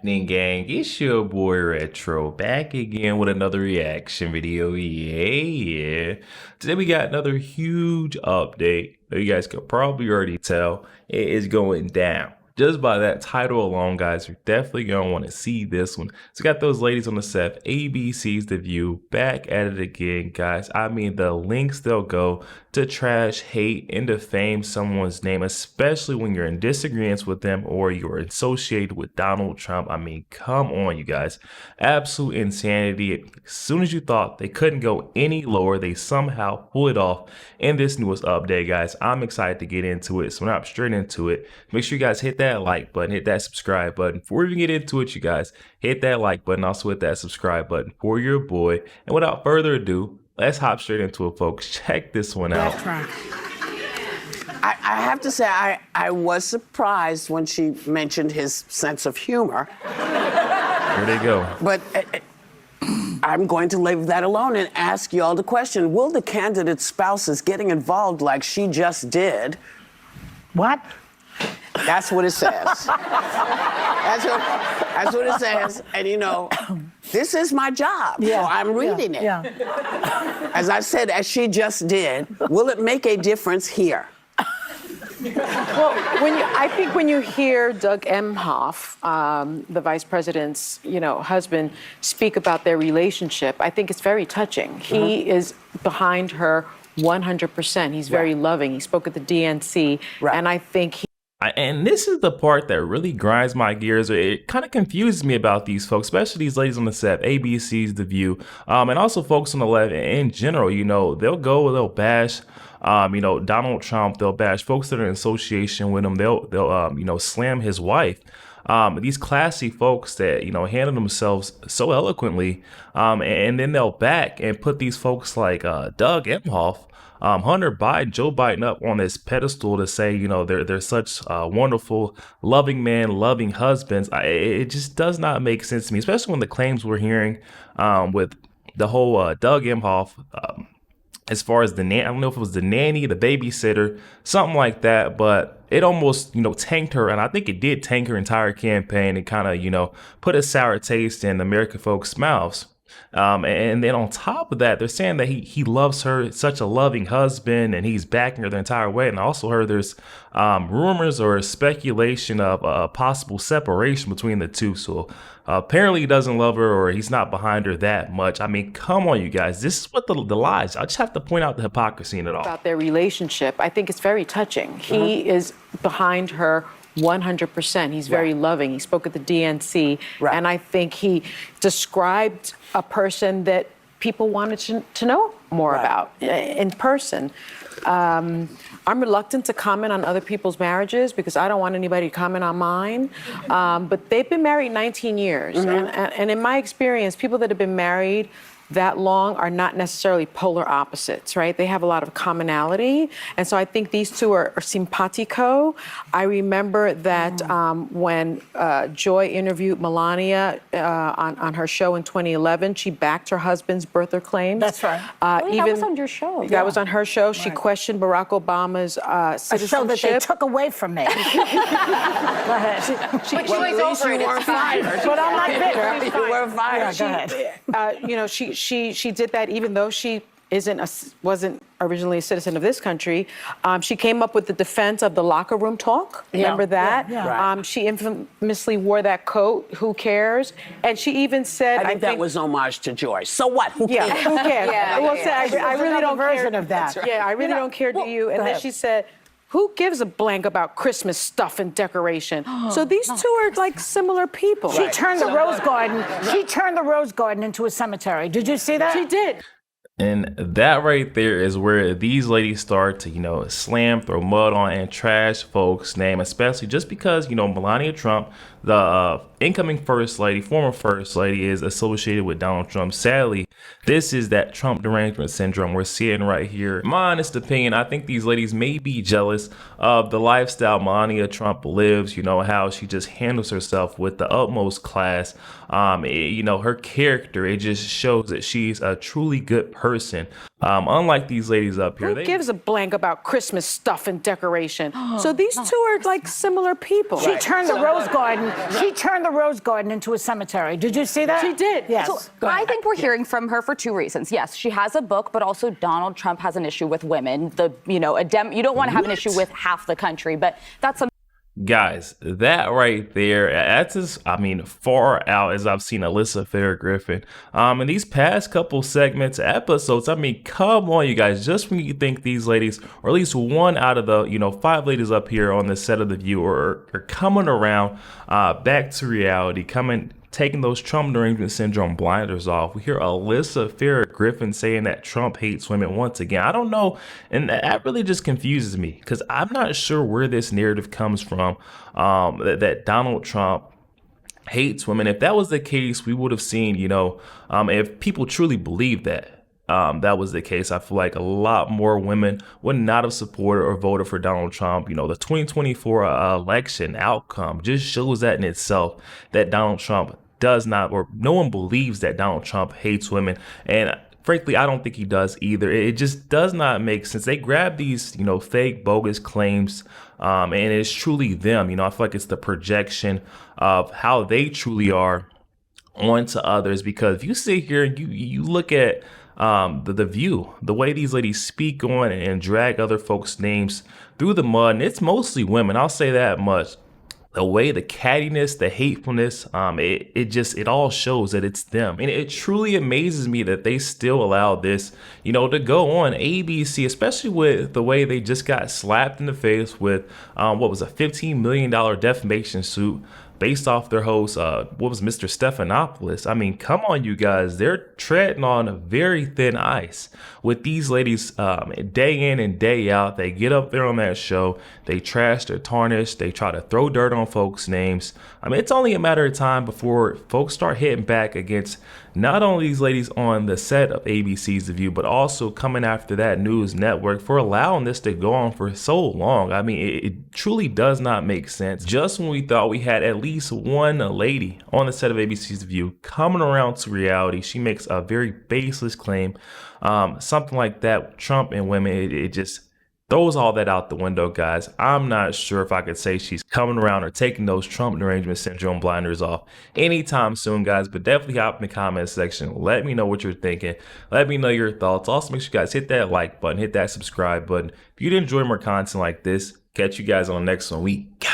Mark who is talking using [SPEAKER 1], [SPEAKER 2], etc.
[SPEAKER 1] happening, gang? It's your boy Retro back again with another reaction video. Yeah. Today we got another huge update. You guys can probably already tell it is going down. Just by that title alone, guys, you're definitely going to want to see this one. So got those ladies on the set, ABC's The View, back at it again, guys. I mean, the links they'll go to trash, hate, and defame someone's name, especially when you're in disagreement with them or you're associated with Donald Trump. I mean, come on, you guys. Absolute insanity. As soon as you thought they couldn't go any lower, they somehow pull it off in this newest update, guys. I'm excited to get into it, so we're not straight into it. Make sure you guys hit that like button, hit that subscribe button. Before we even get into it, you guys, hit that like button, also hit that subscribe button for your boy. And without further ado, let's hop straight into it, folks. Check this one out.
[SPEAKER 2] I have to say, I was surprised when she mentioned his sense of humor.
[SPEAKER 1] Here they go.
[SPEAKER 2] But I'm going to leave that alone and ask you all the question, will the candidate's spouses getting involved like she just did?
[SPEAKER 3] What?
[SPEAKER 2] That's what it says. That's what it says. And you know, this is my job, so I'm reading it.
[SPEAKER 3] Yeah.
[SPEAKER 2] As I said, as she just did, will it make a difference here?
[SPEAKER 4] Well, I think when you hear Doug Emhoff, the vice president's, husband, speak about their relationship, I think it's very touching. He is behind her 100%. He's very loving. He spoke at the DNC, and I think
[SPEAKER 1] and this is the part that really grinds my gears. It kind of confuses me about these folks, especially these ladies on the set, ABC's The View, and also folks on the left in general. They'll bash, Donald Trump. They'll bash folks that are in association with him. They'll slam his wife. These classy folks that, handle themselves so eloquently, and then they'll back and put these folks like Doug Emhoff, Hunter Biden, Joe Biden up on this pedestal to say, they're such wonderful, loving men, loving husbands. It just does not make sense to me, especially when the claims we're hearing with the whole Doug Emhoff, as far as I don't know if it was the nanny, the babysitter, something like that, but it almost, tanked her. And I think it did tank her entire campaign and kind of, put a sour taste in American folks' mouths. And then on top of that, they're saying that he loves her, such a loving husband, and he's backing her the entire way. And I also heard there's rumors or speculation of a possible separation between the two. So apparently he doesn't love her, or he's not behind her that much. I mean, come on, you guys. This is what the lies. I just have to point out the hypocrisy in it all.
[SPEAKER 4] about their relationship, I think it's very touching. He is behind her 100%. He's very loving. He spoke at the DNC, and I think he described a person that people wanted to know more about in person. I'm reluctant to comment on other people's marriages because I don't want anybody to comment on mine. But they've been married 19 years, and in my experience, people that have been married that long are not necessarily polar opposites, right? They have a lot of commonality. And so I think these two are simpatico. I remember that when Joy interviewed Melania on her show in 2011, she backed her husband's birther claims.
[SPEAKER 3] That's right.
[SPEAKER 4] That
[SPEAKER 3] was on your show.
[SPEAKER 4] That was on her show. She questioned Barack Obama's citizenship.
[SPEAKER 3] A show that they took away from me. Go ahead.
[SPEAKER 4] At least you weren't fired.
[SPEAKER 3] But I'm not bitter.
[SPEAKER 2] You were fired.
[SPEAKER 3] Go ahead.
[SPEAKER 4] She did that even though she wasn't originally a citizen of this country. She came up with the defense of the locker room talk. Remember that? She infamously wore that coat. Who cares? And she even said,
[SPEAKER 2] I think that was homage to Joyce. So what? Who cares?
[SPEAKER 4] Who cares? I really don't
[SPEAKER 3] version
[SPEAKER 4] care.
[SPEAKER 3] of that.
[SPEAKER 4] Yeah, I really don't care to you. And then she said, who gives a blank about Christmas stuff and decoration? So these two are like similar people.
[SPEAKER 3] She turned the rose garden. She turned the rose garden into a cemetery. Did you see that?
[SPEAKER 4] She did.
[SPEAKER 1] And that right there is where these ladies start to, slam, throw mud on, and trash folks' name, especially just because, Melania Trump, the incoming first lady, former first lady, is associated with Donald Trump. Sadly, this is that Trump derangement syndrome we're seeing right here. My honest opinion, I think these ladies may be jealous of the lifestyle Melania Trump lives, how she just handles herself with the utmost class. Her character, it just shows that she's a truly good person. Unlike these ladies up here,
[SPEAKER 4] Who gives a blank about Christmas stuff and decoration? So these two are like similar people.
[SPEAKER 3] She turned the rose garden. She turned the rose garden into a cemetery. Did you see that?
[SPEAKER 4] She did.
[SPEAKER 3] Yes.
[SPEAKER 5] So I think we're hearing from her for two reasons. Yes, she has a book, but also Donald Trump has an issue with women. You don't want to have an issue with half the country, but that's something.
[SPEAKER 1] Guys, that right there, that's as, far out as I've seen Alyssa Farrah Griffin. In these past couple segments, episodes, come on, you guys, just when you think these ladies, or at least one out of the, 5 ladies up here on the set of The View are coming around, back to reality, taking those Trump derangement syndrome blinders off. We hear Alyssa Farrah Griffin saying that Trump hates women once again. I don't know, and that really just confuses me because I'm not sure where this narrative comes from, that Donald Trump hates women. If that was the case, we would have seen, if people truly believe that, that was the case, I feel like a lot more women would not have supported or voted for Donald Trump. The 2024 election outcome just shows that in itself, that Donald Trump does not, or no one believes that Donald Trump hates women. And frankly, I don't think he does either. It just does not make sense. They grab these, fake, bogus claims, and it's truly them. I feel like it's the projection of how they truly are onto others. Because if you sit here and you look at the View, the way these ladies speak on and drag other folks' names through the mud, and it's mostly women, I'll say that much. The way, the cattiness, the hatefulness, it all shows that it's them. And it truly amazes me that they still allow this, to go on ABC, especially with the way they just got slapped in the face with, what was a $15 million defamation suit based off their host, Mr. Stephanopoulos. Come on, you guys. They're treading on very thin ice with these ladies day in and day out. They get up there on that show. They trash, they tarnish, they try to throw dirt on folks' names. It's only a matter of time before folks start hitting back against not only these ladies on the set of ABC's The View, but also coming after that news network for allowing this to go on for so long. It truly does not make sense. Just when we thought we had at least one lady on the set of ABC's The View coming around to reality, she makes a very baseless claim. Something like that with Trump and women, it just throws all that out the window, guys. I'm not sure if I could say she's coming around or taking those Trump derangement syndrome blinders off anytime soon, guys. But definitely hop in the comment section. Let me know what you're thinking. Let me know your thoughts. Also, make sure you guys hit that like button, hit that subscribe button. If you did enjoy more content like this, catch you guys on the next one. We got